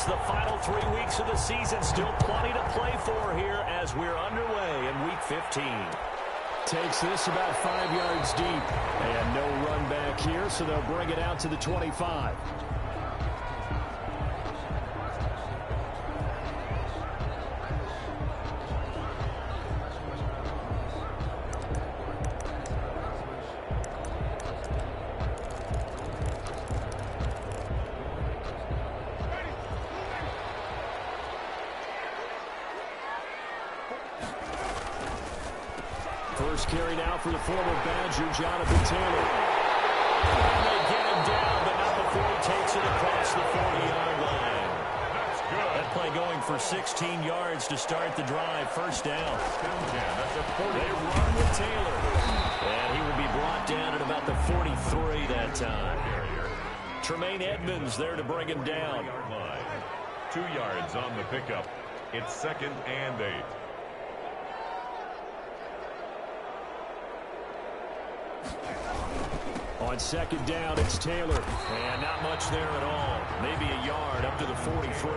It's the final 3 weeks of the season. Still plenty to play for here as we're underway in Week 15. Takes this about 5 yards deep. And no run back here, so they'll bring it out to the 25. First carry now for the former Badger, Jonathan Taylor. And they get him down, but not before he takes it across the 40-yard line. That's good. That play going for 16 yards to start the drive. First down. That's a 40. They run with Taylor. And he will be brought down at about the 43 that time. Tremaine Edmonds there to bring him down. 2 yards on the pickup. It's 2nd and 8. On 2nd down, it's Taylor. And not much there at all. Maybe a yard up to the 43.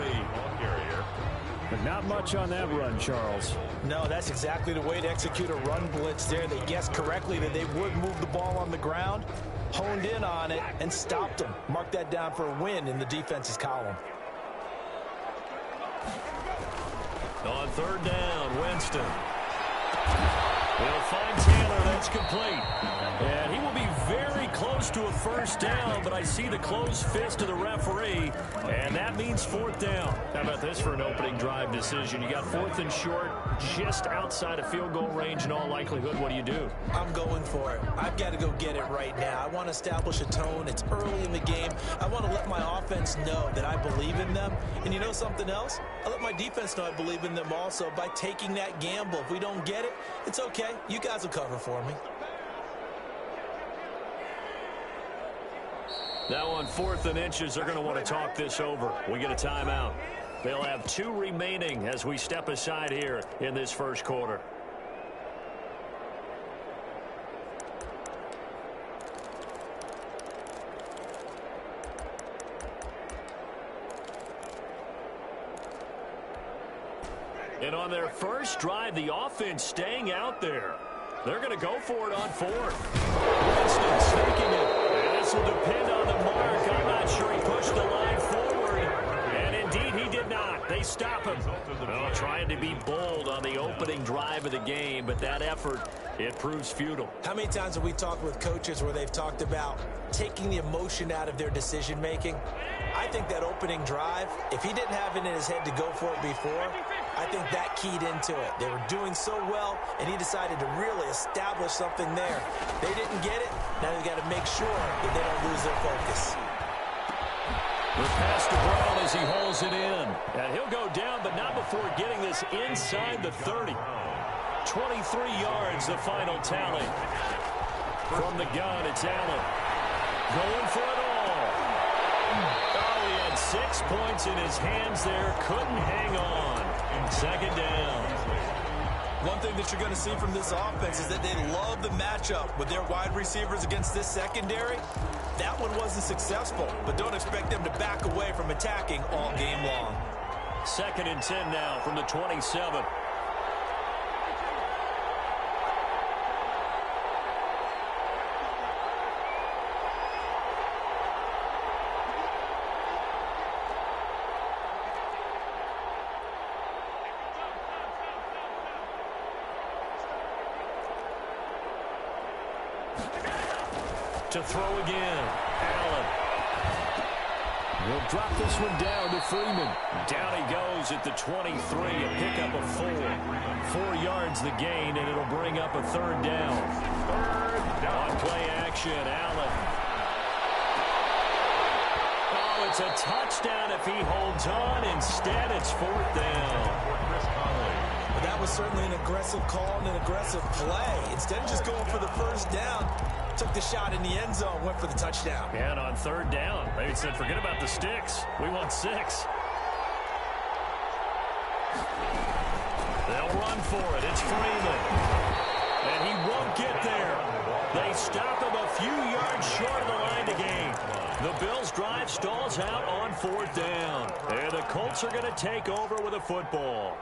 But not much on that run, Charles. No, that's exactly the way to execute a run blitz there. They guessed correctly that they would move the ball on the ground, honed in on it, and stopped them. Mark that down for a win in the defense's column. On 3rd down, Winston. They'll find Taylor. That's complete. And he will be very close to a first down, but I see the closed fist of the referee, and that means 4th down. How about this for an opening drive decision? You got 4th and short, just outside of field goal range in all likelihood. What do? I'm going for it. I've got to go get it right now. I want to establish a tone. It's early in the game. I want to let my offense know that I believe in them. And you know something else? I let my defense know I believe in them also by taking that gamble. If we don't get it, it's okay. You guys will cover for me. Now on 4th and inches, they're going to want to talk this over. We get a timeout. They'll have 2 remaining as we step aside here in this first quarter. And on their first drive, the offense staying out there. They're going to go for it on 4th. Winston sneaking it. This will depend on the mark. I'm not sure he pushed the line forward. And indeed, he did not. They stop him. Well, trying to be bold on the opening drive of the game, but that effort, it proves futile. How many times have we talked with coaches where they've talked about taking the emotion out of their decision-making? I think that opening drive, if he didn't have it in his head to go for it before, I think that keyed into it. They were doing so well, and he decided to really establish something there. They didn't get it. Now they've got to make sure that they don't lose their focus. The pass to Brown as he holds it in. And he'll go down, but not before getting this inside the 30. 23 yards, the final tally. From the gun, it's Allen. Going for it all. Oh, he had 6 points in his hands there. Couldn't hang on. 2nd down. One thing that you're going to see from this offense is that they love the matchup with their wide receivers against this secondary. That one wasn't successful, but don't expect them to back away from attacking all game long. 2nd and 10 now from the 27. To throw again, Allen. He'll drop this one down to Freeman. Down he goes at the 23, a pickup of 4. 4 yards the gain, and it'll bring up a 3rd down. On play action, Allen. Oh, it's a touchdown if he holds on. Instead, it's 4th down. But that was certainly an aggressive call and an aggressive play. Instead of just going for the first down, took the shot in the end zone, went for the touchdown. And on 3rd down, they said, forget about the sticks. We want 6. They'll run for it. It's Freeman. And he won't get there. They stop him a few yards short of the line to gain. The Bills' drive stalls out on 4th down. And the Colts are going to take over with a football.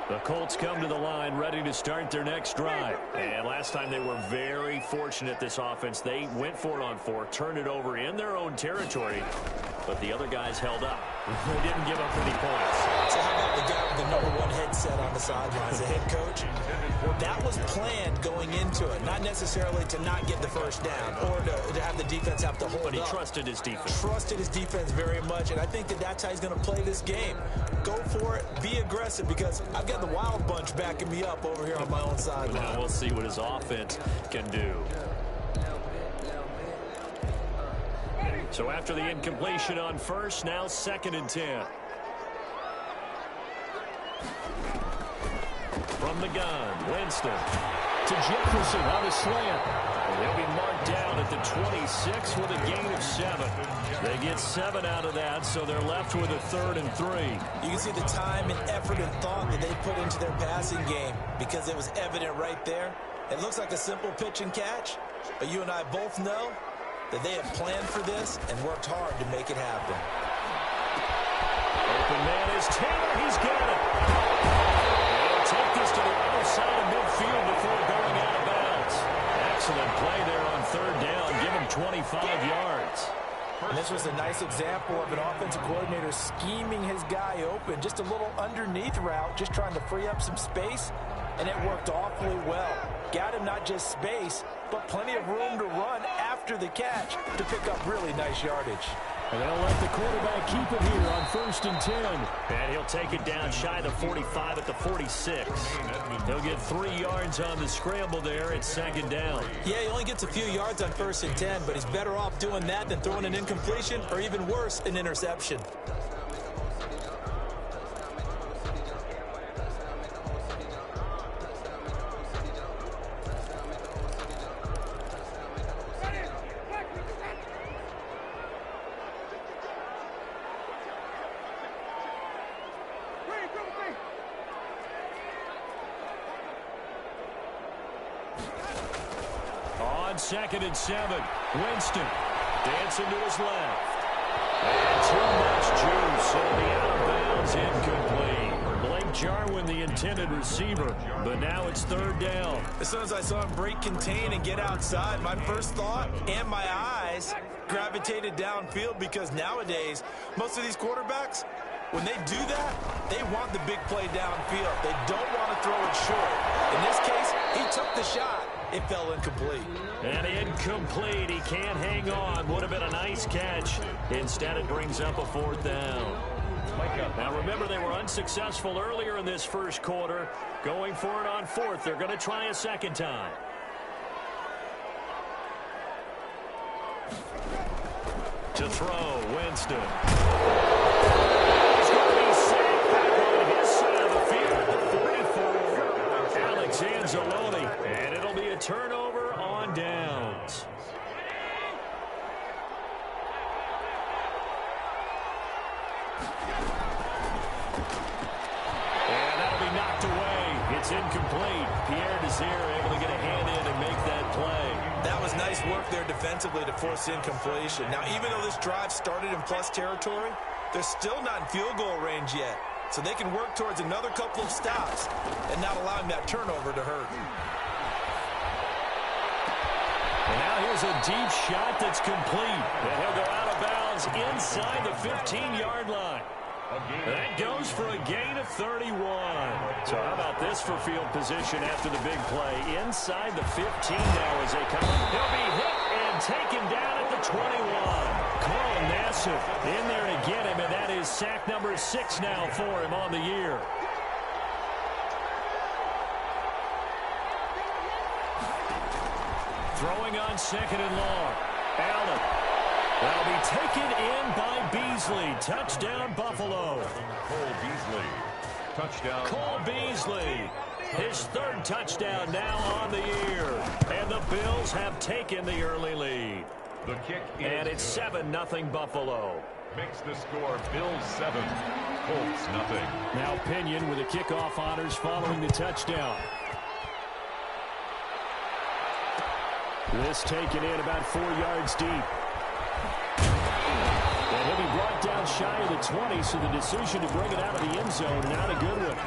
The Colts come to the line ready to start their next drive. And last time they were very fortunate, this offense. They went for it on 4, turned it over in their own territory, but the other guys held up. They didn't give up any points. So how about the guy with the #1 headset on the sidelines, the head coach? That was planned going into it, not necessarily to not get the first down or to have the defense have to hold But he up. trusted his defense. Trusted his defense very much, and I think that's how he's going to play this game. Go for it, be aggressive, because I've got the wild bunch backing me up over here on my own sideline. Now we'll see what his offense can do. So after the incompletion on first, now 2nd and 10. From the gun, Winston To Jefferson on a slant. And he'll be marked down at the 26 with a gain of 7. They get 7 out of that, so they're left with a 3rd and 3. You can see the time and effort and thought that they put into their passing game, because it was evident right there. It looks like a simple pitch and catch, but you and I both know that they have planned for this and worked hard to make it happen. Open man is Taylor. He's got it. They'll take this to the other side of midfield before going out of bounds. Excellent play there on 3rd down. Give him 25 yards. And this was a nice example of an offensive coordinator scheming his guy open. Just a little underneath route, just trying to free up some space, and it worked awfully well. Got him not just space, but plenty of room to run after the catch to pick up really nice yardage. And they'll let the quarterback keep it here on 1st and 10. And he'll take it down shy of the 45 at the 46. He'll get 3 yards on the scramble there at 2nd down. Yeah, he only gets a few yards on 1st and 10, but he's better off doing that than throwing an incompletion, or even worse, an interception. On 2nd and 7, Winston dancing to his left. And too much juice. It'll be out of bounds, incomplete. Blake Jarwin, the intended receiver, but now it's 3rd down. As soon as I saw him break contain and get outside, my first thought and my eyes gravitated downfield, because nowadays, most of these quarterbacks, when they do that, they want the big play downfield. They don't want to throw it short. In this case, he took the shot. It fell incomplete. And incomplete. He can't hang on. Would have been a nice catch. Instead, it brings up a 4th down. Now, remember, they were unsuccessful earlier in this first quarter. Going for it on 4th. They're going to try a 2nd time. To throw, Winston. He's going to be sacked back on his side of the field at the 44. Alex Anzalone. And it'll be a turnover on downs. And that'll be knocked away. It's incomplete. Pierre Desir able to get a hand in and make that play. That was nice work there defensively to force incompletion. Now, even though this drive started in plus territory, they're still not in field goal range yet. So they can work towards another couple of stops and not allowing that turnover to hurt. And now here's a deep shot that's complete. And he'll go out of bounds inside the 15-yard line. That goes for a gain of 31. So how about this for field position after the big play? Inside the 15 now as they come up. He'll be hit and taken down at the 21. Carl Nassif in there to get him, and that is sack number 6 now for him on the year. Throwing on 2nd and long. Allen. That'll be taken in by Beasley. Touchdown, Buffalo. Cole Beasley. Touchdown. Cole Beasley. His 3rd touchdown now on the year. And the Bills have taken the early lead. The kick is And it's 7-0 Buffalo. Makes the score Bills 7, Colts nothing. Now Pinion with the kickoff honors following the touchdown. This taken in about 4 yards deep. And he'll be shy of the 20, so the decision to bring it out of the end zone, not a good one.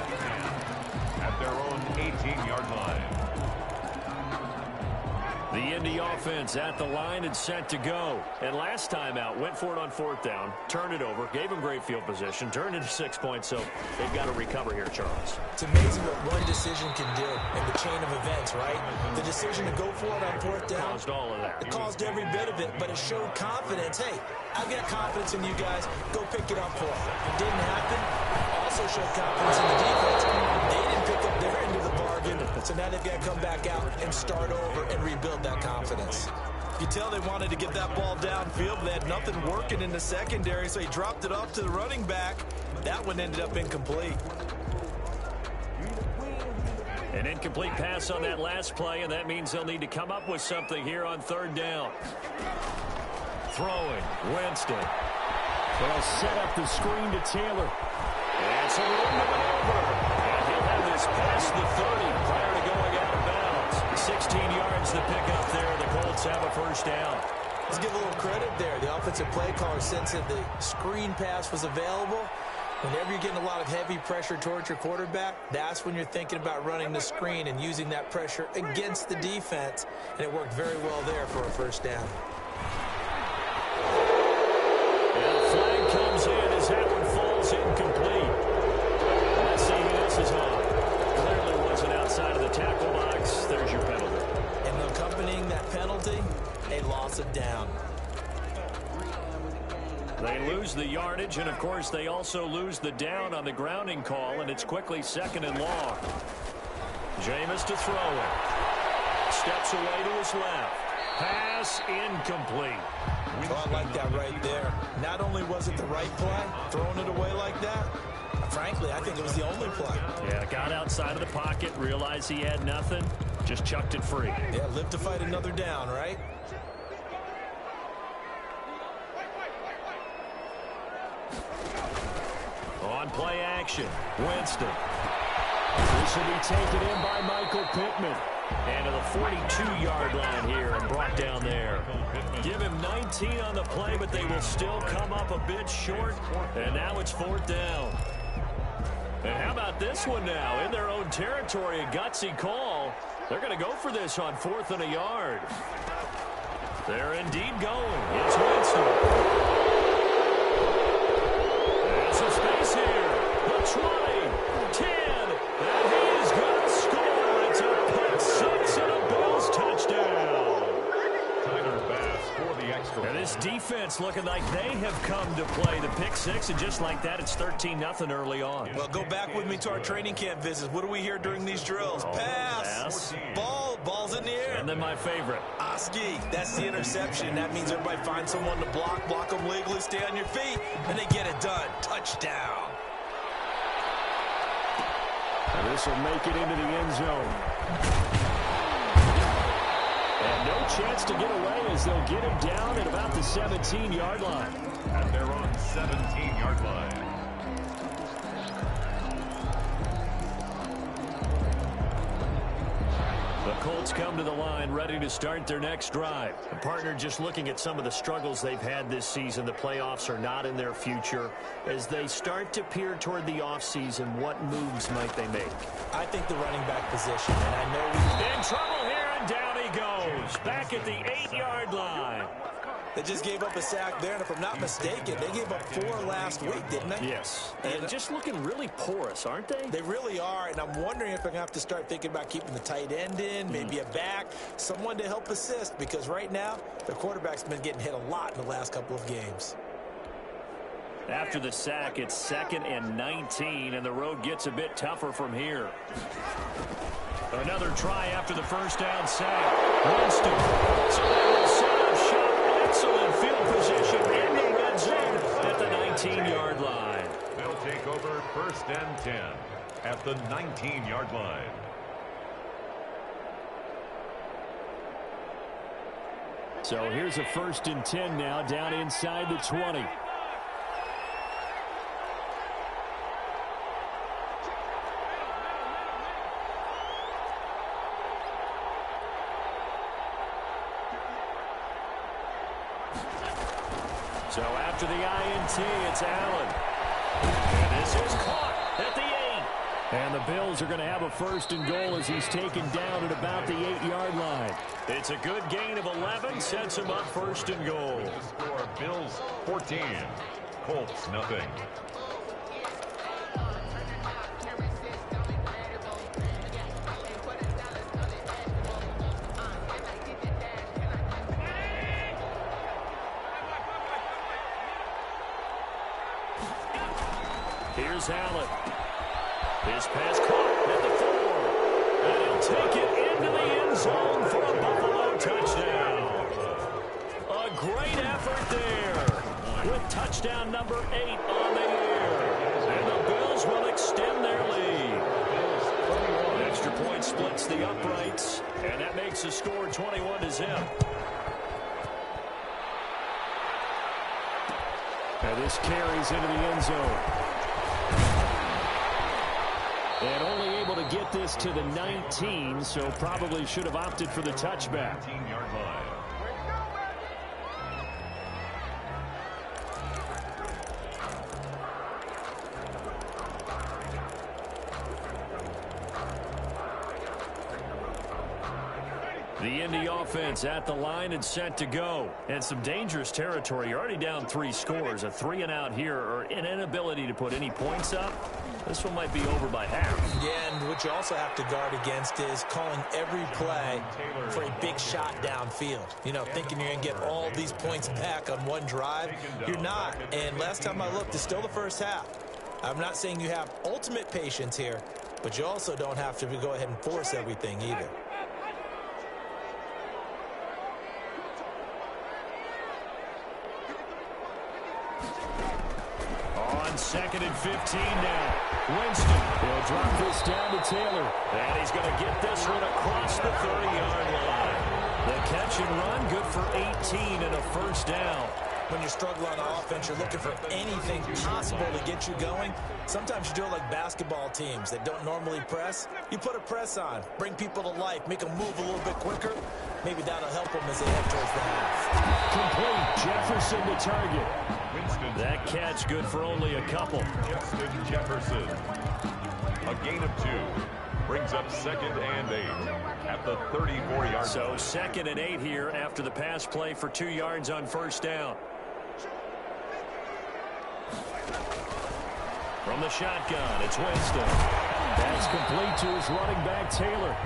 At their own 18-yard line. The Indy offense at the line and set to go. And last time out, went for it on fourth down, turned it over, gave them great field position, turned into 6 points, so they've got to recover here, Charles. It's amazing what one decision can do in the chain of events, right? The decision to go for it on fourth down. Caused all of that. It caused every bit of it, but it showed confidence. Hey, I've got confidence in you guys. Go pick it up for it. It didn't happen. Also showed confidence in the defense. They didn't pick up their end of the bargain, so now they've got to come back out and start over and rebuild that confidence. You tell they wanted to get that ball downfield, but they had nothing working in the secondary, so he dropped it off to the running back. That one ended up incomplete. An incomplete pass on that last play, and that means they'll need to come up with something here on third down. Throwing, Winston. They'll set up the screen to Taylor. And some room to maneuver. And he'll have this past the 30 prior to going out of bounds. 16 yards to pick up there. The Colts have a first down. Let's give a little credit there. The offensive play caller sensed that the screen pass was available. Whenever you're getting a lot of heavy pressure towards your quarterback, that's when you're thinking about running the screen and using that pressure against the defense. And it worked very well there for a first down. And the flag comes in as that one falls incomplete. Let's see who this is on. Clearly wasn't outside of the tackle box. There's your penalty. And accompanying that penalty, a loss of down. They lose the yardage, and, of course, they also lose the down on the grounding call, and it's quickly second and long. Jameis to throw it. Steps away to his left. Pass incomplete. Oh, I like that right there. Not only was it the right play, throwing it away like that, frankly, I think it was the only play. Yeah, got outside of the pocket, realized he had nothing, just chucked it free. Yeah, live to fight another down, right? On play action, Winston. This will be taken in by Michael Pittman. And to the 42-yard line here and brought down there. Give him 19 on the play, but they will still come up a bit short. And now it's fourth down. And how about this one now? In their own territory, a gutsy call. They're going to go for this on fourth and a yard. They're indeed going. It's Winston. There's some space here. The 20, 10, and he's going to score. It's a pick six and a Bills touchdown. Tyler Bass for the extra. And this defense looking like they have come to play the pick six, and just like that, it's 13-0 early on. Well, go back with me to our training camp visits. What do we hear during these drills? Pass. Ball's in the air. And then my favorite. Oski, that's the interception. That means everybody finds someone to block them legally, stay on your feet, and they get it done. Touchdown. And this will make it into the end zone. And no chance to get away as they'll get him down at about the 17-yard line. At their own 17-yard line. The Colts come to the line ready to start their next drive. The partner just looking at some of the struggles they've had this season. The playoffs are not in their future. As they start to peer toward the offseason, what moves might they make? I think the running back position, and I know In trouble here, and down he goes. Back at the 8-yard line. they just gave up a sack there, and if I'm not mistaken, they gave up 4 last week, didn't they? Yes. And just looking really porous, aren't they? They really are, and I'm wondering if they're going to have to start thinking about keeping the tight end in, maybe a back, someone to help assist, because right now, their quarterback's been getting hit a lot in the last couple of games. After the sack, it's 2nd and 19, and the road gets a bit tougher from here. Another try after the first down sack. Winston. So they will set up shot. Excellent field position in the red zone at the 19-yard line. They'll take over 1st and 10 at the 19-yard line. So here's a 1st and 10 now down inside the 20. So after after the INT, it's Allen. And this is caught at the 8. And the Bills are going to have a 1st and goal as he's taken down at about the 8-yard line. It's a good gain of 11, sets him up 1st and goal. The score, Bills 14, Colts nothing. Here's Allen. His pass caught at the 4. And he'll take it into the end zone for a Buffalo touchdown. A great effort there with touchdown number 8 on the year. And the Bills will extend their lead. Extra point splits the uprights, and that makes the score 21-0. And this carries into the end zone. And only able to get this to the 19, so probably should have opted for the touchback. 19-yard line. The Indy offense at the line and set to go. And some dangerous territory. You're already down 3 scores. A 3-and-out here, or an inability to put any points up. This one might be over by half. Yeah, and what you also have to guard against is calling every play for a big shot downfield. You know, thinking you're going to get all these points back on one drive. You're not. And last time I looked, it's still the first half. I'm not saying you have ultimate patience here, but you also don't have to go ahead and force everything either. On 2nd and 15 now. Winston will drop this down to Taylor. And he's going to get this one across the 30-yard line. The catch and run, good for 18 and a 1st down. When you're struggling on offense, you're looking for anything possible to get you going. Sometimes you do it like basketball teams that don't normally press. You put a press on, bring people to life, make them move a little bit quicker. Maybe that'll help them as they head towards the half. Complete. Jefferson to target. Winston. That catch good for only a couple. Justin Jefferson. A gain of 2. Brings up 2nd and 8 at the 34-yard line. So 2nd and 8 here after the pass play for 2 yards on 1st down. From the shotgun, it's Winston. That's complete to his running back, Taylor.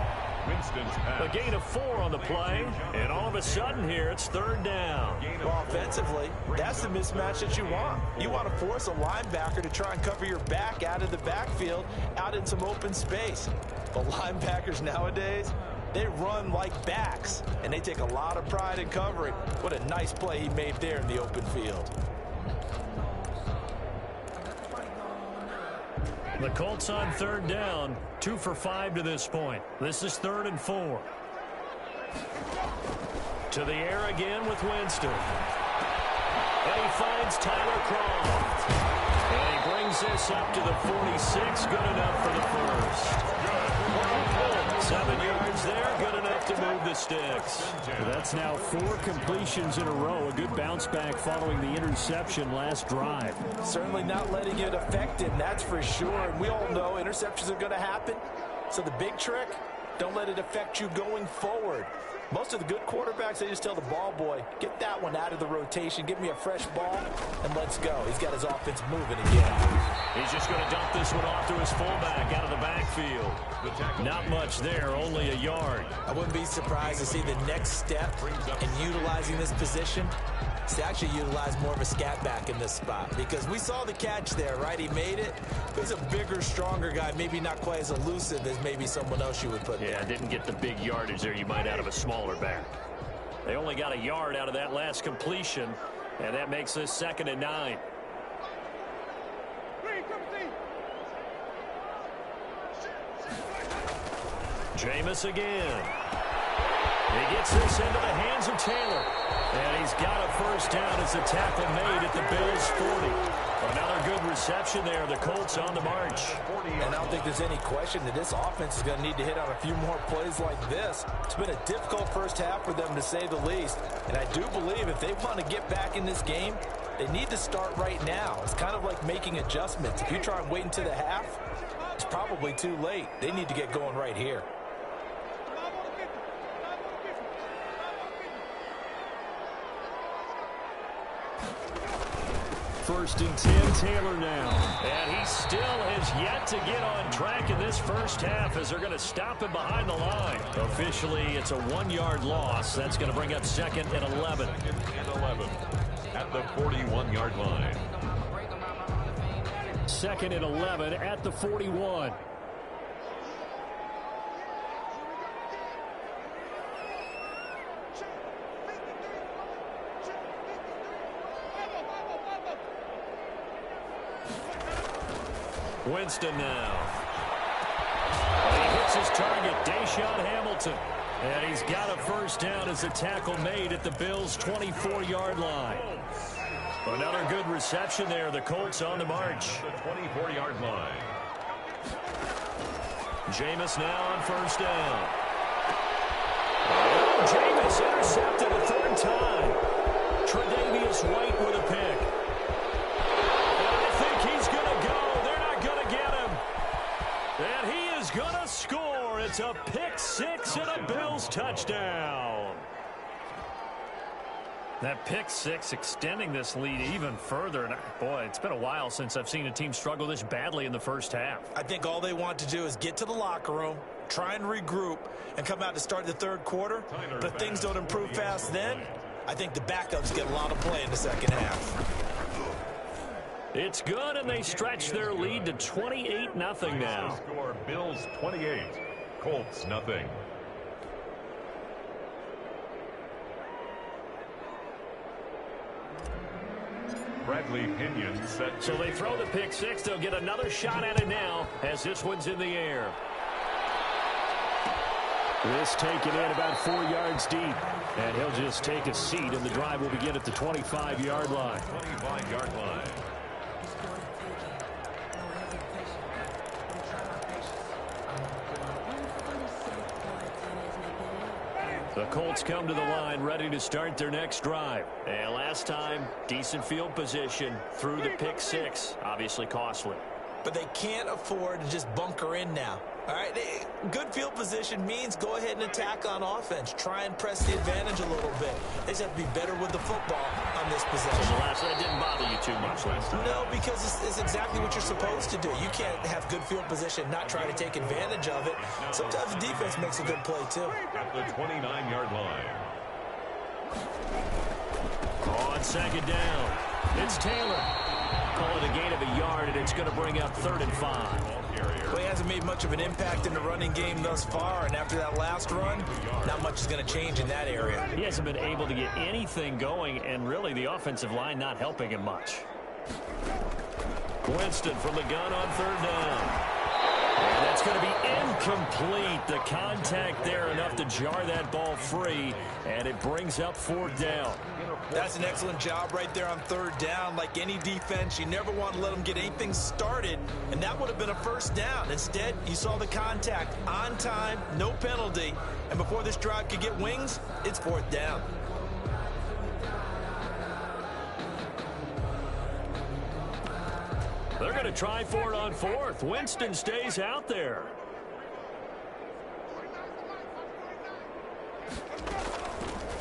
Winston's pass. A gain of 4 on the play, and all of a sudden here, it's 3rd down. Well, offensively, that's the mismatch that you want. You want to force a linebacker to try and cover your back out of the backfield, out in some open space. But linebackers nowadays, they run like backs, and they take a lot of pride in covering. What a nice play he made there in the open field. The Colts on 3rd down, 2 for 5 to this point. This is 3rd and 4. To the air again with Winston. And he finds Tyler Croft. And he brings this up to the 46, good enough for the 1st. 7 yards there, good enough to move the sticks. That's now 4 completions in a row. A good bounce back following the interception last drive. Certainly not letting it affect him, that's for sure. And we all know interceptions are going to happen. So the big trick, don't let it affect you going forward. Most of the good quarterbacks, they just tell the ball boy, get that one out of the rotation, give me a fresh ball, and let's go. He's got his offense moving again. He's just going to dump this one off to his fullback out of the backfield. Not much there, only a yard. I wouldn't be surprised to see the next step in utilizing this position is to actually utilize more of a scat back in this spot. Because we saw the catch there, right? He made it. He's a bigger, stronger guy, maybe not quite as elusive as maybe someone else you would put there. Yeah, didn't get the big yardage there you might out of a smaller back. They only got a yard out of that last completion, and that makes this 2nd and 9. Jameis again. He gets this into the hands of Taylor. And he's got a 1st down as the tackle made at the Bills' 40. Another good reception there. The Colts on the march. And I don't think there's any question that this offense is going to need to hit on a few more plays like this. It's been a difficult 1st half for them, to say the least. And I do believe if they want to get back in this game, They need to start right now. It's kind of like making adjustments. If you try and wait until the half, it's probably too late. They need to get going right here. First and 10, Taylor now. And he still has yet to get on track in this first half as they're going to stop him behind the line. Officially, it's a 1-yard loss. That's going to bring up 2nd and 11. 2nd and 11 at the 41-yard line. 2nd and 11 at the 41. Winston now. And he hits his target, Deshaun Hamilton. And he's got a first down as a tackle made at the Bills' 24-yard line. Another good reception there. The Colts on the march. The 24-yard line. Jameis now on first down. Oh, Jameis intercepted a 3rd time. Tre'Davious White with a pick. And he is going to score. It's a pick 6 and a Bills touchdown. That pick 6 extending this lead even further. And boy, it's been a while since I've seen a team struggle this badly in the first half. I think all they want to do is get to the locker room, try and regroup, and come out to start the 3rd quarter. But if things don't improve fast then, I think the backups get a lot of play in the second half. It's good, and they stretch their lead to 28-0 now. Score Bills 28, Colts nothing. Bradley Pinion set. So they throw the pick 6. They'll get another shot at it now as this one's in the air. This taken in about 4 yards deep. And he'll just take a seat, and the drive will begin at the 25-yard line. 25-yard line. The Colts come to the line ready to start their next drive. And last time, decent field position through the pick 6. Obviously costly. But they can't afford to just bunker in now. All right, good field position means go ahead and attack on offense. Try and press the advantage a little bit. They just have to be better with the football on this possession. So that didn't bother you too much last time? No, because it's exactly what you're supposed to do. You can't have good field position, not try to take advantage of it. Sometimes the defense makes a good play, too. At the 29-yard line. On 2nd down, it's Taylor. Call it a gain of a yard, and it's going to bring up 3rd and 5. Well, he hasn't made much of an impact in the running game thus far, and after that last run, not much is going to change in that area. He hasn't been able to get anything going, and really the offensive line not helping him much. Winston from the gun on 3rd down. And that's going to be incomplete. The contact there enough to jar that ball free, and it brings up 4th down. That's an excellent job right there on 3rd down. Like any defense, you never want to let them get anything started, and that would have been a first down. Instead, you saw the contact on time, no penalty, and before this drive could get wings, it's 4th down. They're going to try for it on 4th. Winston stays out there.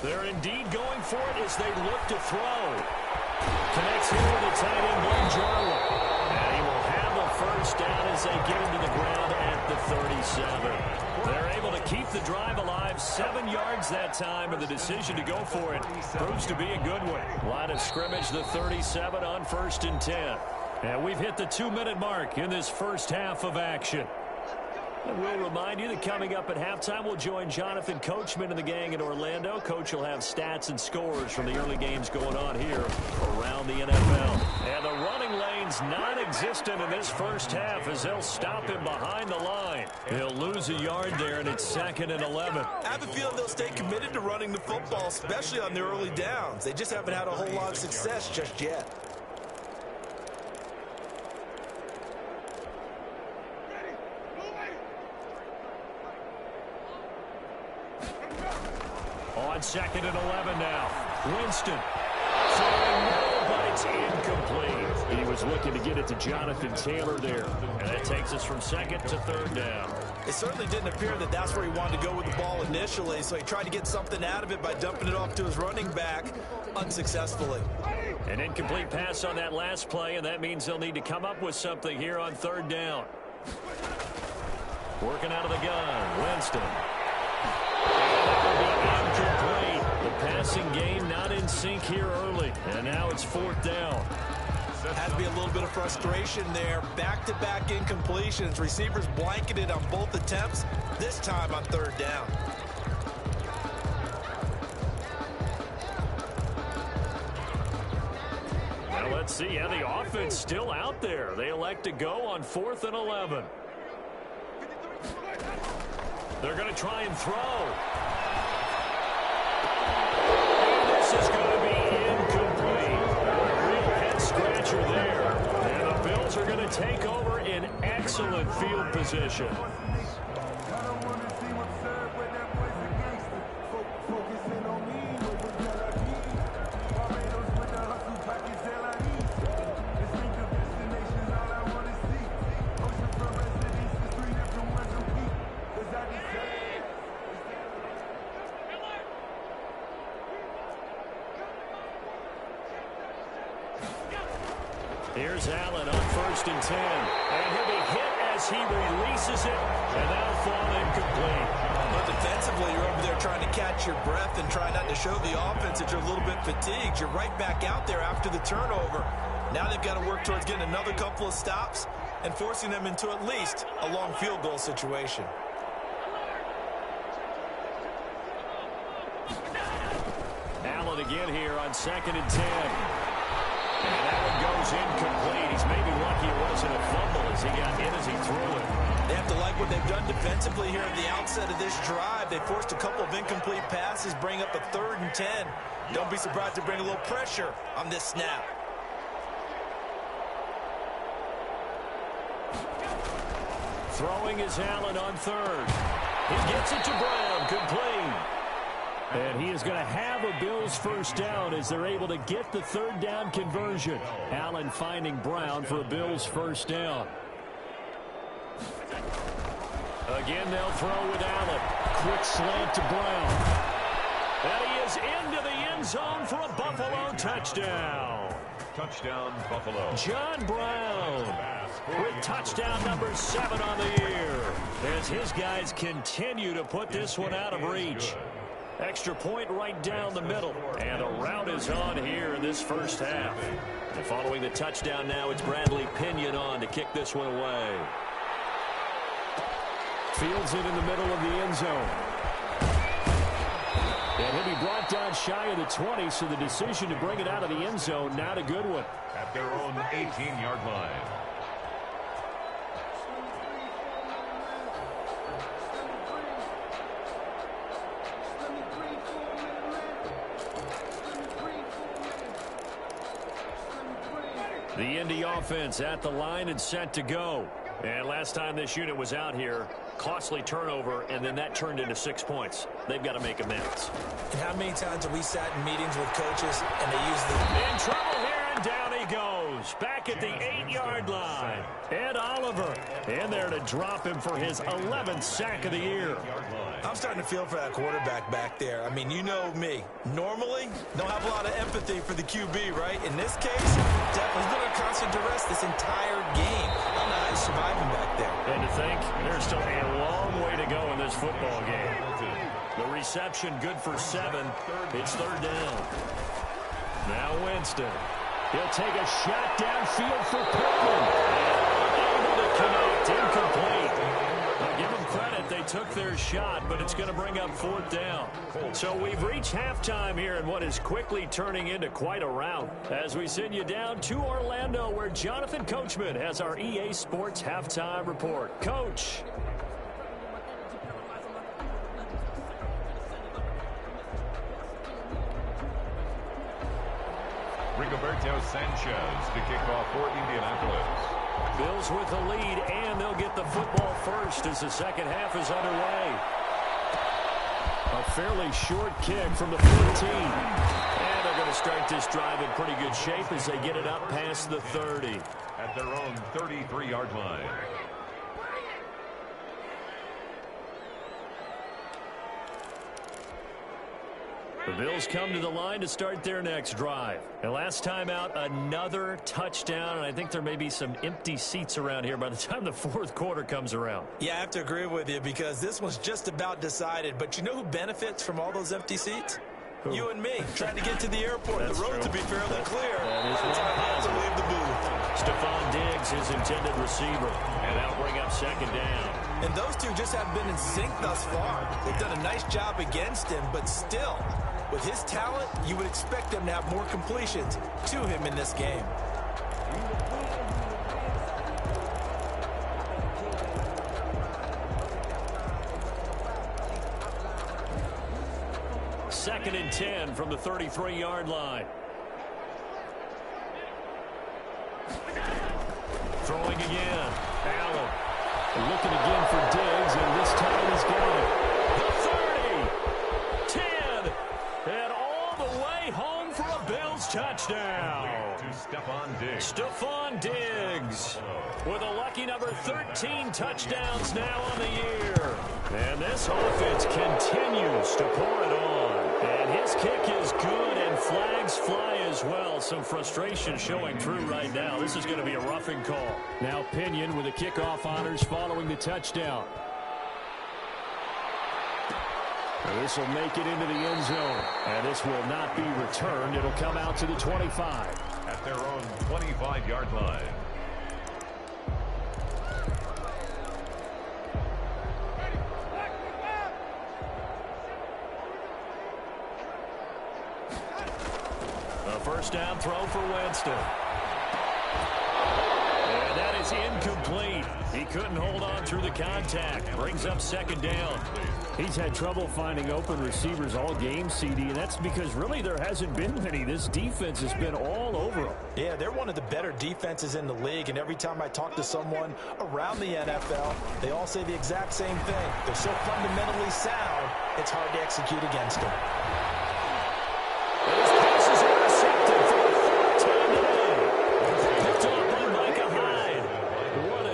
They're indeed going for it as they look to throw. Connects here with the tight end, BloSoldjah. And he will have a first down as they get him to the ground at the 37. They're able to keep the drive alive, 7 yards that time, and the decision to go for it proves to be a good one. Line of scrimmage, the 37 on 1st and 10. And we've hit the 2-minute mark in this first half of action. And we'll remind you that coming up at halftime, we'll join Jonathan Coachman and the gang in Orlando. Coach will have stats and scores from the early games going on here around the NFL. And the running lane's non-existent in this first half as they'll stop him behind the line. He'll lose a yard there, and it's 2nd and 11. I have a feeling they'll stay committed to running the football, especially on their early downs. They just haven't had a whole lot of success just yet. On 2nd and 11 now. Winston throwing no, but it's incomplete. He was looking to get it to Jonathan Taylor there. And that takes us from second to third down. It certainly didn't appear that that's where he wanted to go with the ball initially, so he tried to get something out of it by dumping it off to his running back unsuccessfully. An incomplete pass on that last play, and that means they'll need to come up with something here on third down. Working out of the gun, Winston. And that will be incomplete. The passing game not in sync here early, and now it's fourth down. Had to be a little bit of frustration there. Back-to-back incompletions. Receivers blanketed on both attempts, this time on third down. Well, let's see how the offense still out there. They elect to go on 4th and 11. They're going to try and throw. And this is going to be incomplete. A real head-scratcher there. And the Bills are going to take over in excellent field position. Here's Allen on 1st and 10. And he'll be hit as he releases it. And that'll fall incomplete. But defensively, you're over there trying to catch your breath and try not to show the offense that you're a little bit fatigued. You're right back out there after the turnover. Now they've got to work towards getting another couple of stops and forcing them into at least a long field goal situation. Allen again here on 2nd and 10. And that one goes incomplete. He's maybe lucky it wasn't a fumble as he got hit as he threw it. They have to like what they've done defensively here at the outset of this drive. They forced a couple of incomplete passes, bring up a 3rd and 10. Don't be surprised to bring a little pressure on this snap. Throwing is Allen on 3rd. He gets it to Brown, complete. And he is going to have a Bills first down as they're able to get the 3rd down conversion. Allen finding Brown for a Bills first down. Again, they'll throw with Allen. Quick slant to Brown. And he is into the end zone for a Buffalo touchdown. Touchdown, Buffalo. John Brown with touchdown number 7 on the year as his guys continue to put this one out of reach. Extra point right down the middle. And a rout is on here in this first half. And following the touchdown now, it's Bradley Pinion on to kick this one away. Fields it in the middle of the end zone. And he'll be brought down shy of the 20, so the decision to bring it out of the end zone, not a good one. At their own 18-yard line. The Indy offense at the line and set to go. And last time this unit was out here, costly turnover, and then that turned into 6 points. They've got to make amends. And how many times have we sat in meetings with coaches and they use the... In trouble here, and down he goes. Back at the 8-yard line. Ed Oliver in there to drop him for his 11th sack of the year. I'm starting to feel for that quarterback back there. I mean, you know me. Normally, don't have a lot of empathy for the QB, right? In this case, definitely been under constant duress this entire game. I don't know how he's surviving back there. And to think, there's still a long way to go in this football game. The reception good for 7. It's 3rd down. Now Winston. He'll take a shot downfield for Pittman. Able to connect. Incomplete. Now give them credit. They took their shot, but it's going to bring up 4th down. So we've reached halftime here in what is quickly turning into quite a rout. As we send you down to Orlando, where Jonathan Coachman has our EA Sports halftime report. Coach. Rigoberto Sanchez to kick off for Indianapolis. Bills with the lead, and they'll get the football first as the second half is underway. A fairly short kick from the 14. And they're going to start this drive in pretty good shape as they get it up past the 30. At their own 33-yard line. The Bills come to the line to start their next drive. And last time out, another touchdown, and I think there may be some empty seats around here by the time the fourth quarter comes around. Yeah, I have to agree with you because this one's just about decided. But you know who benefits from all those empty seats? Who? You and me, trying to get to the airport. The road to be fairly clear. By the time I have to leave the booth. Stephon Diggs, his intended receiver, and that'll bring up second down. And those two just haven't been in sync thus far. They've done a nice job against him, but still, with his talent, you would expect them to have more completions to him in this game. Second and 10 from the 33-yard line. Throwing again. Allen. Looking again for Diggs, and this time he's got it. The 30, 10, and all the way home for a Bills touchdown. To Stephon Diggs. Stephon Diggs with a lucky number 13 touchdowns now on the year. And this offense continues to pour it on. And his kick is good, and flags fly as well. Some frustration showing through right now. This is going to be a roughing call. Now Pinion with the kickoff honors following the touchdown. And this will make it into the end zone. And this will not be returned. It'll come out to the 25. At their own 25-yard line. First down throw for Winston. And that is incomplete. He couldn't hold on through the contact. Brings up second down. He's had trouble finding open receivers all game, CD, and that's because really there hasn't been many. This defense has been all over them. Yeah, they're one of the better defenses in the league, and every time I talk to someone around the NFL, they all say the exact same thing. They're so fundamentally sound, it's hard to execute against them.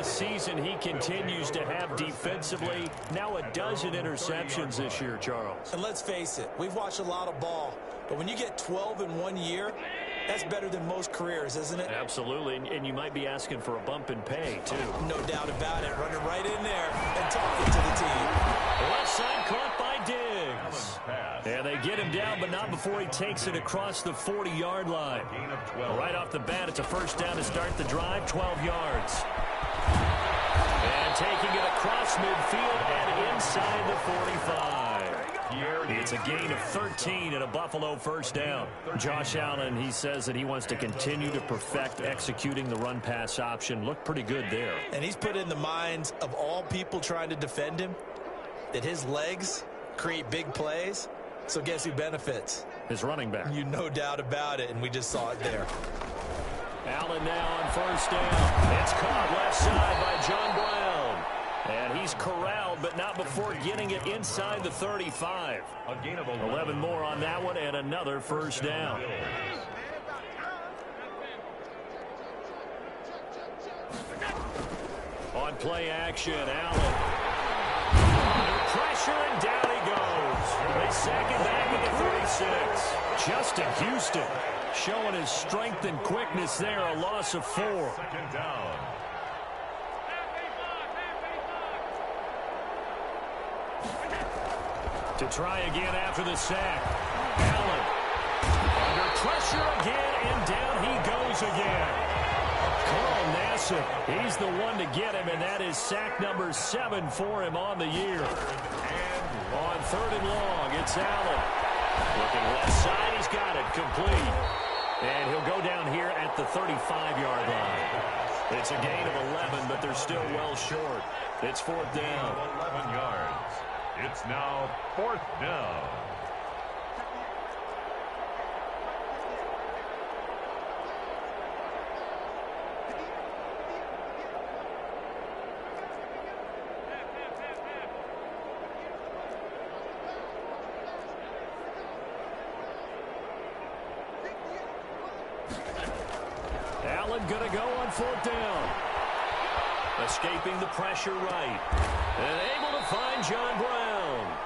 Season he continues to have defensively. Now a dozen interceptions this year, Charles. And let's face it, we've watched a lot of ball, but when you get 12 in 1 year, that's better than most careers, isn't it? Absolutely, and you might be asking for a bump in pay, too. No doubt about it. Running right in there and talking to the team. Left side caught by Diggs. And they get him down, but not before he takes it across the 40-yard line. Right off the bat, it's a first down to start the drive, 12 yards. And taking it across midfield and inside the 45. It's a gain of 13 and a Buffalo first down. Josh Allen, he says that he wants to continue to perfect executing the run-pass option. Looked pretty good there. And he's put in the minds of all people trying to defend him that his legs create big plays. So guess who benefits? His running back. You no doubt about it, and we just saw it there. Allen now on first down. It's caught left side by John Brown. And he's corralled, but not before getting it inside the 35. A gain of 11 more on that one, and another first down. On play action, Allen. Under pressure, and down he goes. They sack it back at the 36. Justin Houston showing his strength and quickness there, a loss of 4. Second down. To try again after the sack. Allen under pressure again, and down he goes again. Carl Nassib, he's the one to get him, and that is sack number 7 for him on the year. And on third and long, it's Allen. Looking left side, he's got it, complete. And he'll go down here at the 35-yard line. It's a gain of 11, but they're still well short. It's fourth down. 11 yards. It's now fourth down. Allen going to go on 4th down. Escaping the pressure right. And able to find John Brown.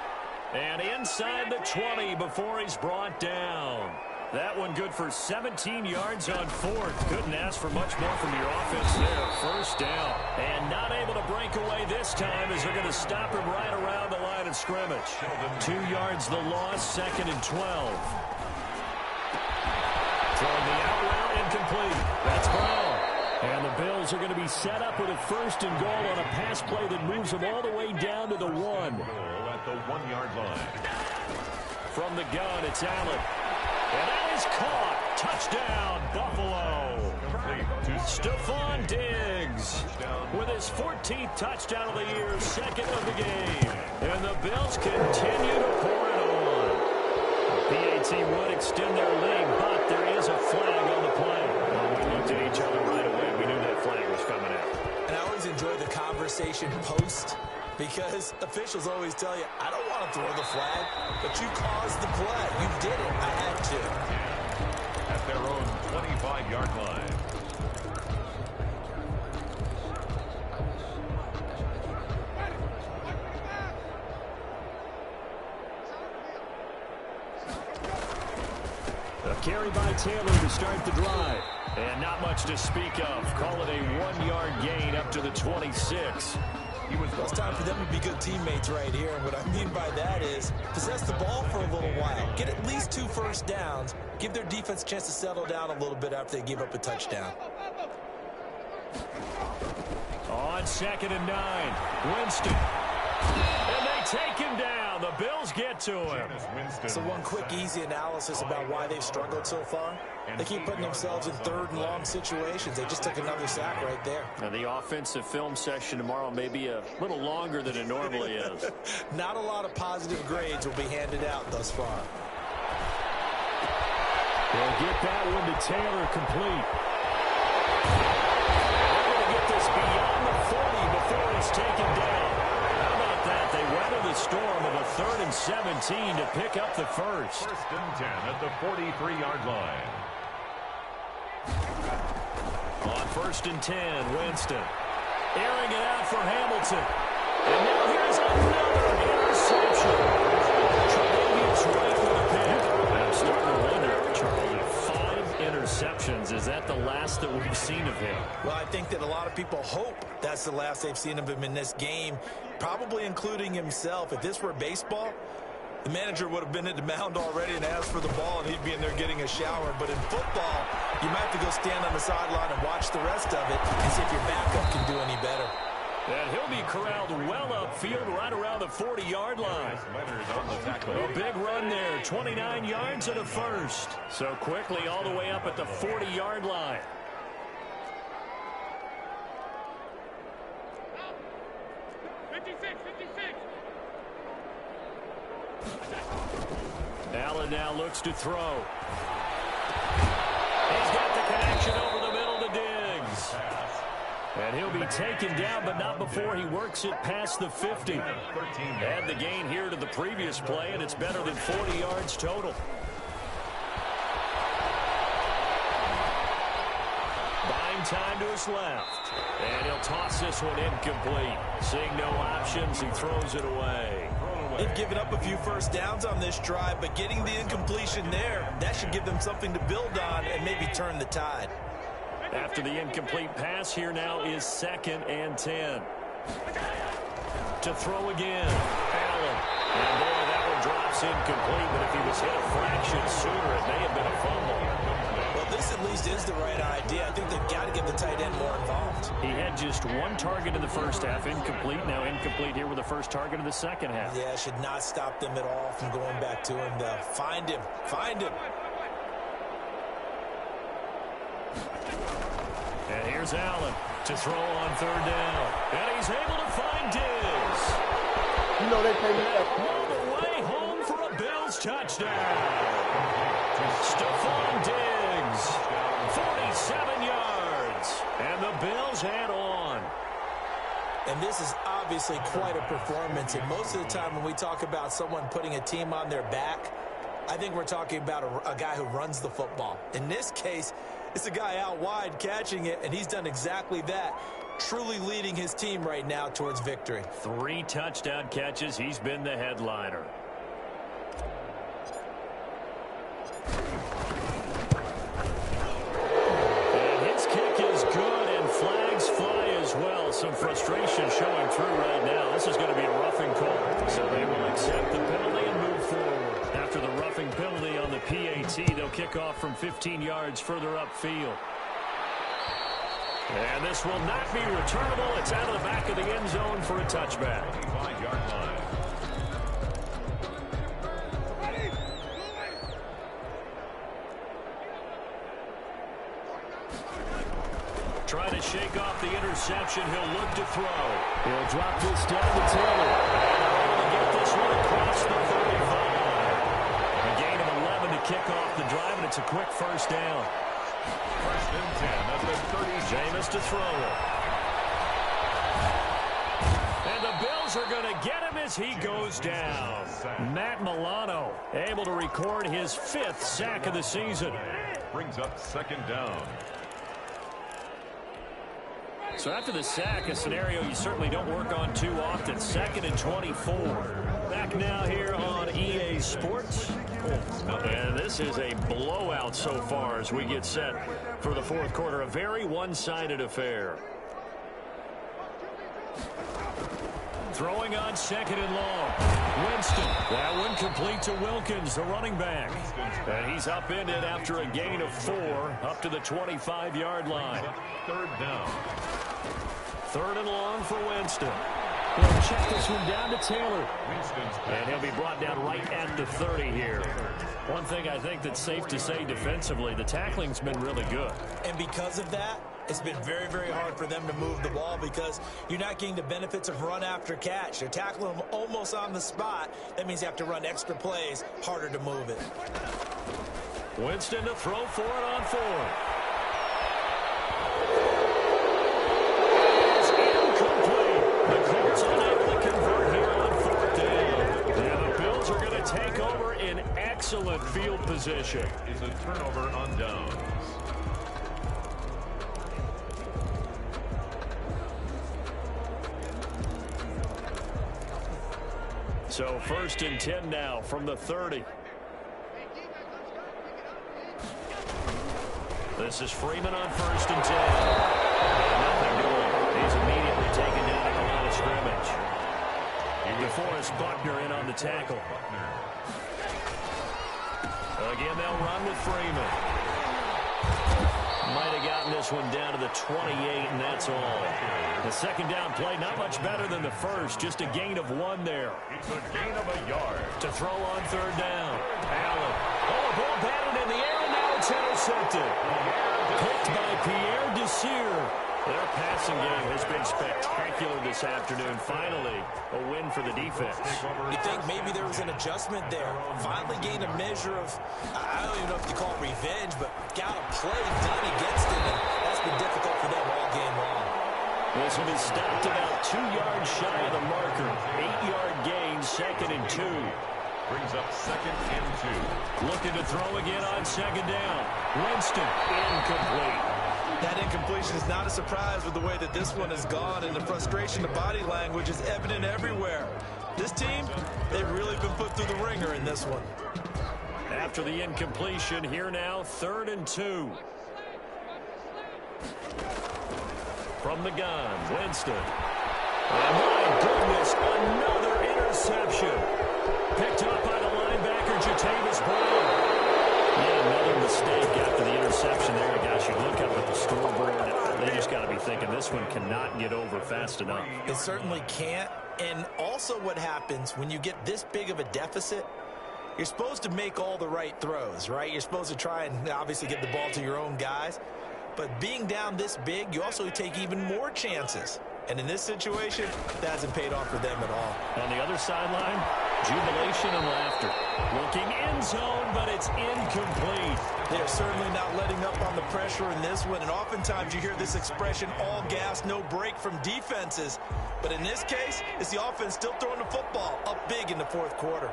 And inside the 20 before he's brought down. That one good for 17 yards on 4th. Couldn't ask for much more from your offense there. 1st down. And not able to break away this time as they're going to stop him right around the line of scrimmage. 2 yards the loss, 2nd and 12. Throwing the out route incomplete. That's Brown. And the Bills are going to be set up with a 1st and goal on a pass play that moves them all the way down to the 1. At the 1-yard line. From the gun, it's Allen. And that is caught. Touchdown, Buffalo. Stephon Diggs with his 14th touchdown of the year, 2nd of the game. And the Bills continue to pour it on. PAT would extend their lead, but there is a flag on the play. We looked at each other right away. We knew that flag was coming out. And I always enjoy the conversation post, because officials always tell you, I don't want to throw the flag, but you caused the play. You did it. I had to. At their own 25-yard line. A carry by Taylor to start the drive. And not much to speak of. Call it a 1-yard gain up to the 26. It's time for them to be good teammates right here. And what I mean by that is possess the ball for a little while. Get at least 2 first downs. Give their defense a chance to settle down a little bit after they give up a touchdown. On 2nd and 9, Winston. And they take him down. The Bills get to him. So one quick, easy analysis about why they've struggled so far. They keep putting themselves in 3rd and long situations. They just took another sack right there. Now, the offensive film session tomorrow may be a little longer than it normally is. Not a lot of positive grades will be handed out thus far. They'll get that one to Taylor complete. They're going to get this beyond the 40 before it's taken down. How about that? They weather the storm of a 3rd and 17 to pick up the 1st. 1st and 10 at the 43-yard line. On 1st and 10, Winston. Airing it out for Hamilton. And now here's another interception. Tre'Davious right with a pick. I'm starting to wonder, Charlie, 5 interceptions. Is that the last that we've seen of him? Well, I think that a lot of people hope that's the last they've seen of him in this game, probably including himself. If this were baseball, the manager would have been at the mound already and asked for the ball, and he'd be in there getting a shower. But in football, you might have to go stand on the sideline and watch the rest of it and see if your backup can do any better. And he'll be corralled well upfield right around the 40-yard line. A big run there, 29 yards and a 1st. So quickly all the way up at the 40-yard line. Allen now looks to throw. He's got the connection over the middle to Diggs. And he'll be taken down, but not before he works it past the 50. Add the gain here to the previous play, and it's better than 40 yards total. Buying time to his left. And he'll toss this one incomplete. Seeing no options, he throws it away. They've given up a few first downs on this drive, but getting the incompletion there, that should give them something to build on and maybe turn the tide. After the incomplete pass, here now is 2nd and 10. To throw again, Allen. And boy, that one drops incomplete, but if he was hit a fraction sooner, it may have been a fumble. Well, this at least is the right idea. I think they've got to get the tight end more involved. He had just 1 target in the first half, incomplete. Now incomplete here with the first target of the second half. Yeah, should not stop them at all from going back to him. Find him. Find him. And here's Allen to throw on 3rd down. And he's able to find Diggs. You know they pay me that. On the way home for a Bills touchdown. Stephon Diggs, 47 yards. And the Bills head on. And this is obviously quite a performance. And most of the time when we talk about someone putting a team on their back, I think we're talking about a guy who runs the football. In this case, It's a guy out wide catching it, and he's done exactly that. Truly leading his team right now towards victory. 3 touchdown catches. He's been the headliner. And his kick is good, and flags fly as well. Some frustration showing through right now. This is going to be a roughing call. So they will accept the penalty and move forward. After the roughing penalty on the PAT, they'll kick off from 15 yards further upfield. And this will not be returnable. It's out of the back of the end zone for a touchback. 5-yard line. Trying to shake off the interception. He'll look to throw. He'll drop this down to Taylor. And able to get this one across the 35. A gain of 11 to kick off the drive, and it's a quick first down. First and 10 at the 30. Jameis to throw it. And the Bills are going to get him as he goes down. Matt Milano able to record his 5th sack of the season. Brings up second down. So after the sack, a scenario you certainly don't work on too often. 2nd and 24. Back now here on EA Sports. And this is a blowout so far as we get set for the 4th quarter. A very one-sided affair. Throwing on 2nd and long. Winston. That one complete to Wilkins, the running back. And he's upended after a gain of 4 up to the 25-yard line. 3rd down. 3rd and long for Winston. He'll check this one down to Taylor. And he'll be brought down right at the 30 here. One thing I think that's safe to say defensively, the tackling's been really good. And because of that, it's been very, very hard for them to move the ball because you're not getting the benefits of run after catch. They're tackling them almost on the spot. That means you have to run extra plays, harder to move it. Winston to throw for it on 4th. The Colts unable to convert here on 4th down. And the Bills are going to take over in excellent field position. It's a turnover on downs. So 1st and 10 now from the 30. This is Freeman on 1st and 10. Nothing doing. He's immediately taken down at the line of scrimmage. DeForest Buckner in on the tackle. Again, they'll run with Freeman. Might have gotten this one down to the 28, and that's all. The 2nd down play, not much better than the first. Just a gain of 1 there. It's a gain of a yard. To throw on 3rd down. Allen. Oh, a ball batted in the air, and now it's intercepted. Picked by Pierre Desir. Their passing game has been spectacular this afternoon. Finally, a win for the defense. You think maybe there was an adjustment there. Finally gained a measure of, I don't even know if you call it revenge, but got a play done against it, and that's been difficult for them all game long. This one is stopped about 2 yards shy of the marker. 8-yard gain, 2nd and 2. Brings up 2nd and 2. Looking to throw again on 2nd down. Winston, incomplete. That incompletion is not a surprise with the way that this one has gone, and the frustration, the body language is evident everywhere. This team, they've really been put through the ringer in this one. After the incompletion, here now, 3rd and 2. From the gun, Winston. And my goodness, another interception. Picked up by the linebacker, Jatavis Brown. Yeah, another mistake after the interception there. Gosh, you look up at the scoreboard, they just got to be thinking this one cannot get over fast enough. It certainly can't. And also what happens when you get this big of a deficit, you're supposed to make all the right throws, right? You're supposed to try and obviously get the ball to your own guys. But being down this big, you also take even more chances. And in this situation, that hasn't paid off for them at all. On the other sideline, jubilation and laughter. Looking end zone, but it's incomplete. They're certainly not letting up on the pressure in this one. And oftentimes you hear this expression, all gas, no break from defenses. But in this case, it's the offense still throwing the football up big in the 4th quarter.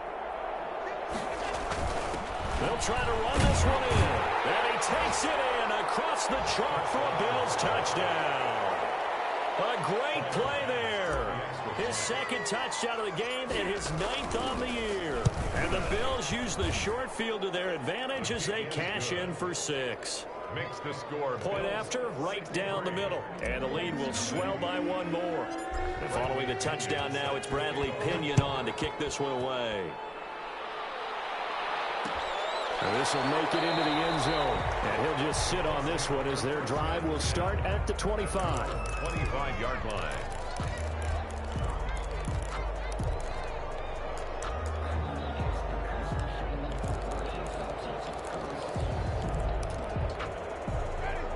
They'll try to run this one in. And he takes it in. A across the chalk for a Bills touchdown. A great play there. His second touchdown of the game and his 9th on the year. And the Bills use the short field to their advantage as they cash in for 6. Makes the score. Point after, right down the middle. And the lead will swell by 1 more. And following the touchdown now, it's Bradley Pinion on to kick this one away. And this will make it into the end zone. And he'll just sit on this one as their drive will start at the 25. 25-yard line.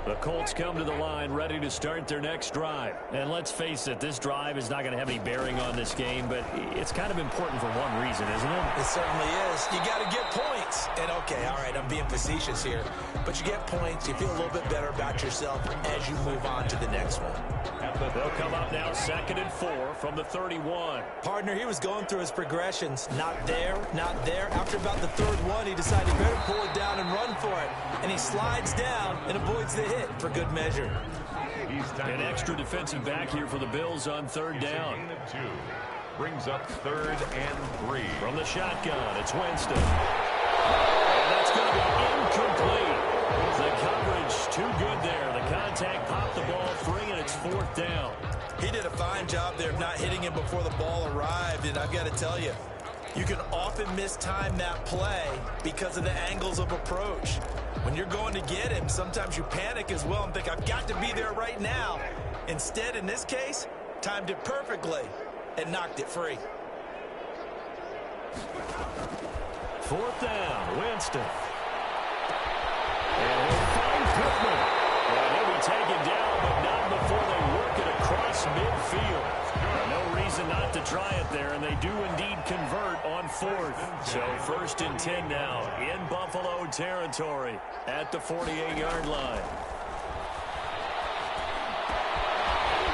The Colts come to the line ready to start their next drive. And let's face it, this drive is not going to have any bearing on this game, but it's kind of important for one reason, isn't it? It certainly is. You got to get points. And okay, all right, I'm being facetious here, but you get points, you feel a little bit better about yourself as you move on to the next one. They'll come up now 2nd and 4 from the 31. Partner, he was going through his progressions. Not there, not there. After about the 3rd one, he decided he better pull it down and run for it. And he slides down and avoids the hit for good measure. An extra defensive back here for the Bills on 3rd down. Gain of 2. Brings up 3rd and 3. From the shotgun, it's Winston. And that's going to be incomplete. The coverage too good there. The contact popped the ball free, and it's 4th down. He did a fine job there of not hitting him before the ball arrived, and I've got to tell you, you can often mistime that play because of the angles of approach. When you're going to get him, sometimes you panic as well and think, I've got to be there right now. Instead, in this case, timed it perfectly and knocked it free. 4th down, Winston. And he'll find Pittman. And he'll be taken down, but not before they work it across midfield. No reason not to try it there, and they do indeed convert on 4th. So 1st and 10 now in Buffalo territory at the 48-yard line.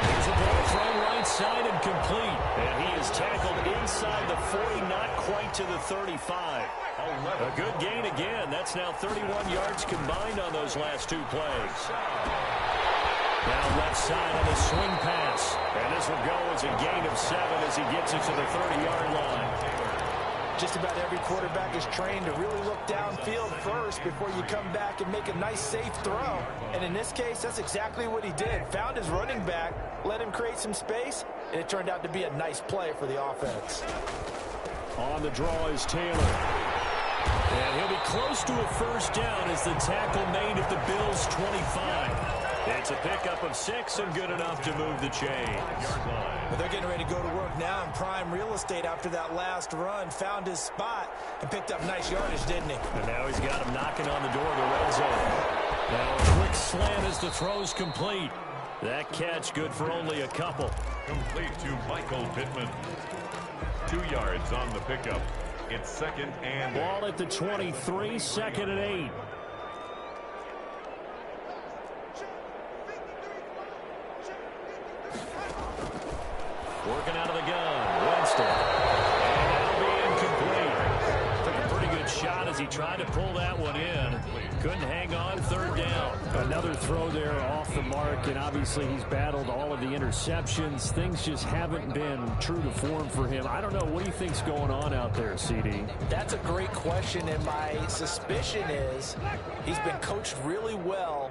Here's a ball thrown right side and complete. And he is tackled inside the 40, not quite to the 35. A good gain again. That's now 31 yards combined on those last 2 plays. Now left side on the swing pass. And this will go as a gain of 7 as he gets it to the 30-yard line. Just about every quarterback is trained to really look downfield first before you come back and make a nice, safe throw. And in this case, that's exactly what he did. Found his running back, let him create some space, and it turned out to be a nice play for the offense. On the draw is Taylor. And he'll be close to a 1st down as the tackle made at the Bills' 25. It's a pickup of 6 and good enough to move the chains. But they're getting ready to go to work now in prime real estate after that last run. Found his spot and picked up nice yardage, didn't he? And now he's got him knocking on the door of the red zone. Now a quick slant as the throw's complete. That catch good for only a couple. Complete to Michael Pittman. 2 yards on the pickup. It's 2nd and 8. Ball at the 23, 2nd and 8. Working out of the gun, Winston. And that'll be incomplete. Took a pretty good shot as he tried to pull that one in. Couldn't hang on, 3rd down. Another throw there off the mark, and obviously he's battled all of the interceptions. Things just haven't been true to form for him. I don't know. What do you think's going on out there, CD? That's a great question, and my suspicion is he's been coached really well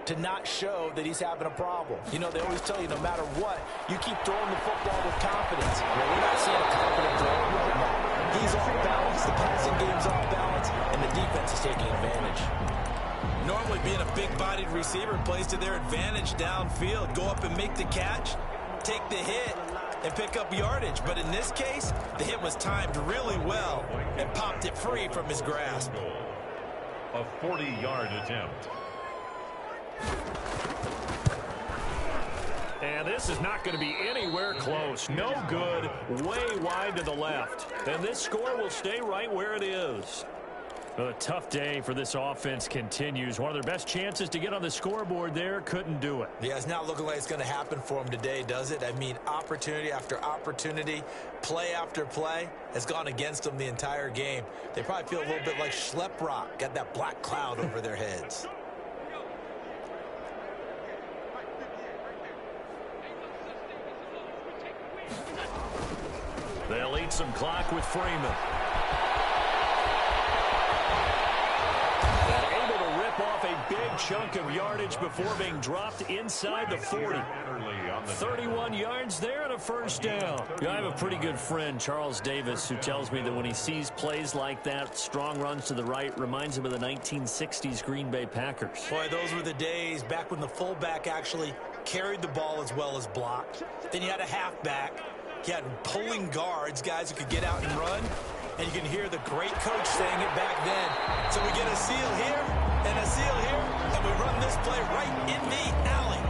to not show that he's having a problem. You know, they always tell you no matter what, you keep throwing the football with confidence. Well, we're not seeing a confident throw right now. He's off balance, the passing game's off balance, and the defense is taking advantage. Normally being a big-bodied receiver plays to their advantage downfield. Go up and make the catch, take the hit, and pick up yardage. But in this case, the hit was timed really well and popped it free from his grasp. A 40-yard attempt. And this is not going to be anywhere close. No good, way wide to the left. And this score will stay right where it is. A tough day for this offense continues. One of their best chances to get on the scoreboard there, couldn't do it. Yeah, it's not looking like it's going to happen for him today, does it? I mean, opportunity after opportunity, play after play has gone against them the entire game. They probably feel a little bit like Schlepp Rock, got that black cloud over their heads. They'll eat some clock with Freeman. And able to rip off a big chunk of yardage before being dropped inside the 40. 31 yards there and a first down. I have a pretty good friend, Charles Davis, who tells me that when he sees plays like that, strong runs to the right, reminds him of the 1960s Green Bay Packers. Boy, those were the days back when the fullback actually carried the ball as well as blocked. Then you had a halfback. You had pulling guards, guys who could get out and run. And you can hear the great coach saying it back then. So we get a seal here and a seal here, and we run this play right in the alley.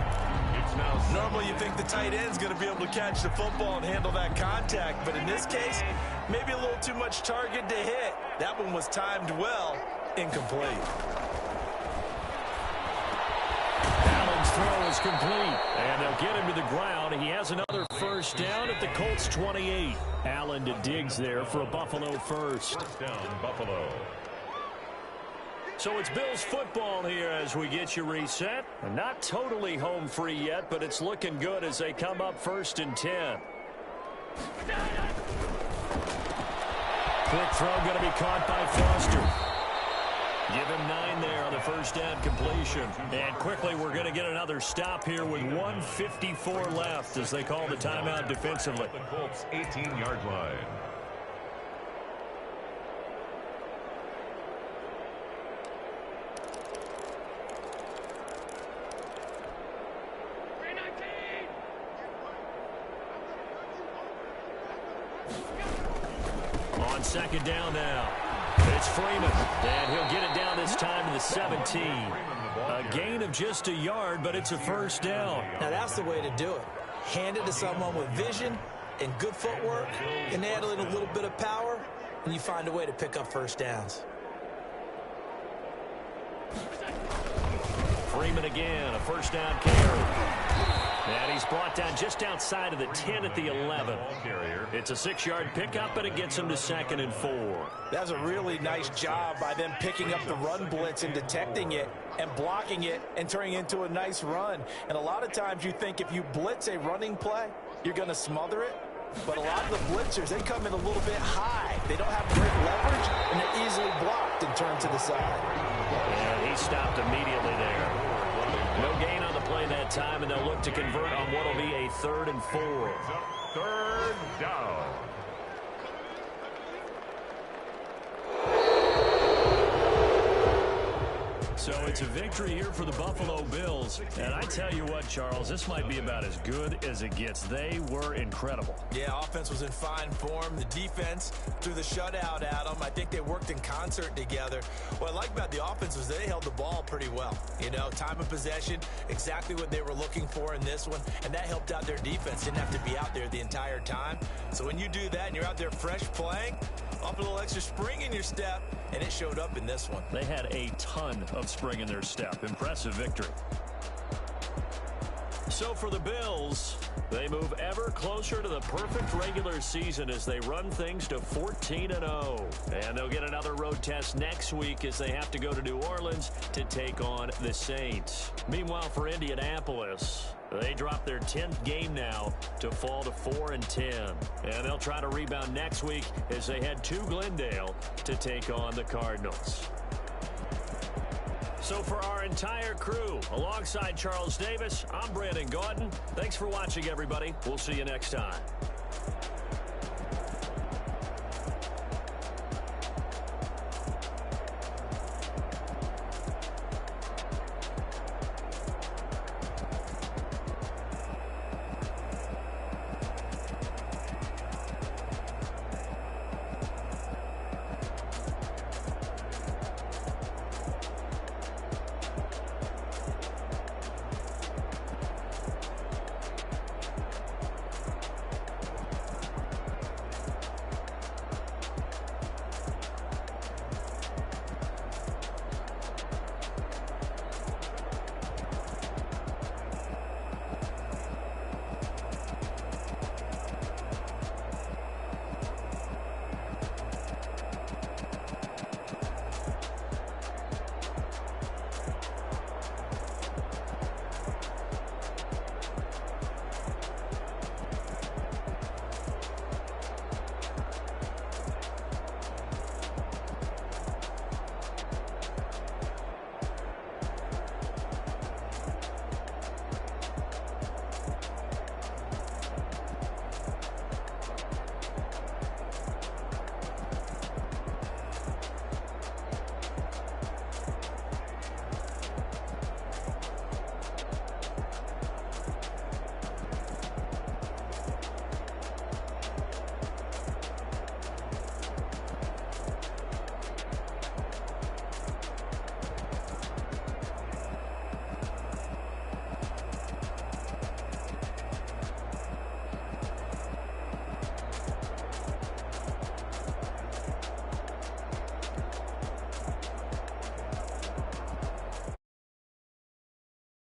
Normally you think the tight end's going to be able to catch the football and handle that contact, but in this case, maybe a little too much target to hit. That one was timed well, incomplete. Allen's throw is complete, and they'll get him to the ground. He has another first down at the Colts 28. Allen to Diggs there for a Buffalo first. First down, Buffalo. So it's Bills football here as we get you reset. Not totally home free yet, but it's looking good as they come up 1st and 10. Quick throw going to be caught by Foster. Give him 9 there on the first down completion. And quickly we're going to get another stop here with 1:54 left as they call the timeout defensively. The Colts 18-yard line. On second down now, it's Freeman, and he'll get it down this time to the 17. A gain of just a yard, but it's a first down. Now that's the way to do it. Hand it to someone with vision and good footwork, and add in a little bit of power, and you find a way to pick up first downs. Freeman again, a first down carry. And he's brought down just outside of the 10 at the 11. It's a 6-yard pickup, and it gets him to 2nd and 4. That's a really nice job by them picking up the run blitz and detecting it and blocking it and turning it into a nice run. And a lot of times you think if you blitz a running play, you're going to smother it. But a lot of the blitzers, they come in a little bit high. They don't have great leverage, and they're easily blocked and turned to the side. And he stopped immediately there. No gain on the play that time, and they'll look to convert on what will be a 3rd and 4. 3rd down. So it's a victory here for the Buffalo Bills. And I tell you what, Charles, this might be about as good as it gets. They were incredible. Yeah, offense was in fine form. The defense threw the shutout at them. I think they worked in concert together. What I like about the offense was they held the ball pretty well. You know, time of possession, exactly what they were looking for in this one. And that helped out their defense. Didn't have to be out there the entire time. So when you do that and you're out there fresh playing, up a little extra spring in your step, and it showed up in this one. They had a ton of spring in their step. Impressive victory. So for the Bills, they move ever closer to the perfect regular season as they run things to 14-0. And they'll get another road test next week as they have to go to New Orleans to take on the Saints. Meanwhile, for Indianapolis, they drop their 10th game now to fall to 4-10. And they'll try to rebound next week as they head to Glendale to take on the Cardinals. So for our entire crew, alongside Charles Davis, I'm Brandon Gaudin. Thanks for watching, everybody. We'll see you next time.